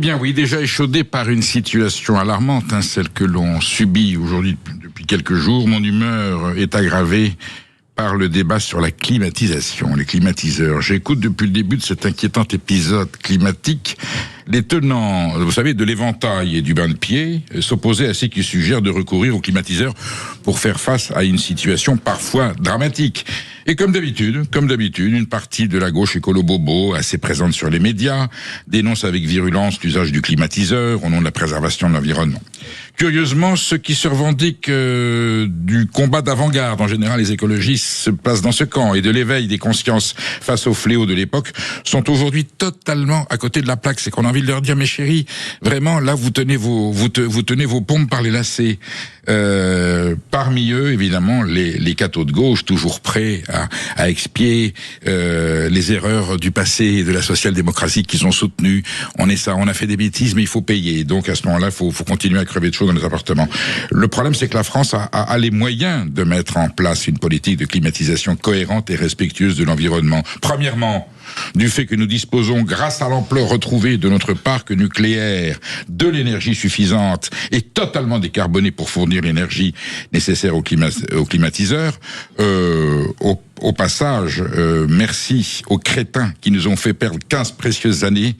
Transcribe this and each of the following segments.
Bien oui, déjà échaudé par une situation alarmante, celle que l'on subit aujourd'hui depuis quelques jours. Mon humeur est aggravée par le débat sur la climatisation, les climatiseurs. J'écoute depuis le début de cet inquiétant épisode climatique les tenants, vous savez, de l'éventail et du bain de pied s'opposer à ceux qui suggèrent de recourir aux climatiseurs pour faire face à une situation parfois dramatique. Et comme d'habitude, une partie de la gauche écolo-bobo, assez présente sur les médias, dénonce avec virulence l'usage du climatiseur au nom de la préservation de l'environnement. Curieusement, ceux qui se revendiquent du combat d'avant-garde, en général les écologistes, se placent dans ce camp, et de l'éveil des consciences face au fléau de l'époque, sont aujourd'hui totalement à côté de la plaque. C'est qu'on a envie de leur dire, mes chéris, vraiment, là, vous tenez vos pompes par les lacets. Parmi eux, évidemment, les cathos de gauche, toujours prêts à expier les erreurs du passé et de la social-démocratie qu'ils ont soutenues. On a fait des bêtises, mais il faut payer. Donc à ce moment-là, il faut continuer à crever de chaud dans les appartements. Le problème, c'est que la France a les moyens de mettre en place une politique de climatisation cohérente et respectueuse de l'environnement. Premièrement, du fait que nous disposons, grâce à l'ampleur retrouvée de notre parc nucléaire, de l'énergie suffisante et totalement décarbonée pour fournir l'énergie nécessaire aux climatiseurs. Au passage, merci aux crétins qui nous ont fait perdre 15 précieuses années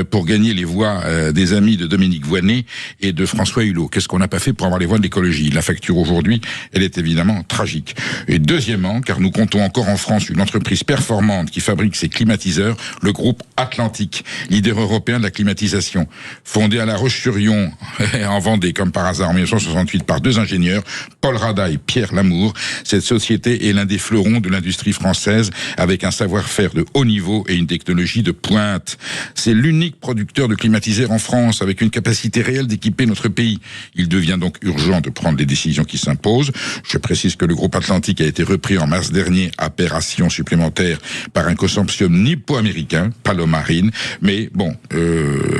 pour gagner les voix des amis de Dominique Voynet et de François Hulot. Qu'est-ce qu'on n'a pas fait pour avoir les voix de l'écologie? La facture aujourd'hui, elle est évidemment tragique. Et deuxièmement, car nous comptons encore en France une entreprise performante qui fabrique ces climatiseurs, le groupe Atlantique, leader européen de la climatisation, fondé à La Roche-sur-Yon, en Vendée, comme par hasard, en 1968, par deux ingénieurs, Paul Rada et Pierre Lamour. Cette société est l'un des fleurons de l'industrie française, avec un savoir-faire de haut niveau et une technologie de pointe. C'est l'unique producteur de climatiseurs en France, avec une capacité réelle d'équiper notre pays. Il devient donc urgent de prendre les décisions qui s'imposent. Je précise que le groupe Atlantique a été repris en mars dernier, aberration supplémentaire, par un consortium nippo-américain, Palomarine. Mais bon,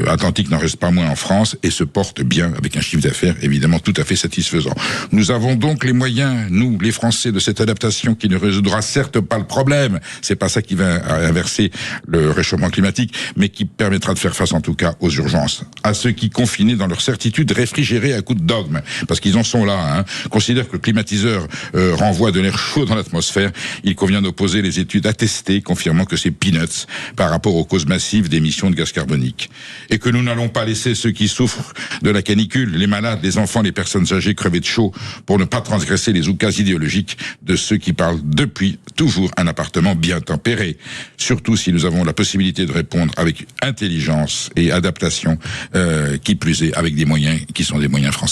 Atlantique n'en reste pas moins en France et se porte bien, avec un chiffre d'affaires évidemment tout à fait satisfaisant. Nous avons donc les moyens, nous, les Français, de cette adaptation qui ne résoudra certes pas le problème, c'est pas ça qui va inverser le réchauffement climatique, mais qui permettra de faire face en tout cas aux urgences. À ceux qui, confinés dans leur certitude, réfrigérés à coups de dogme, parce qu'ils en sont là, considèrent que le climatiseur renvoie de l'air chaud dans l'atmosphère, il convient d'opposer les études attestées confirmant que c'est peanuts par rapport aux causes massives d'émissions de gaz carbonique. Et que nous n'allons pas laisser ceux qui souffrent de la canicule, les malades, les enfants, les personnes âgées crever de chaud pour ne pas transgresser les oukas idéologiques de ceux qui parlent depuis toujours un appartement bien tempéré. Surtout si nous avons la possibilité de répondre avec intelligence et adaptation, qui plus est avec des moyens qui sont des moyens français.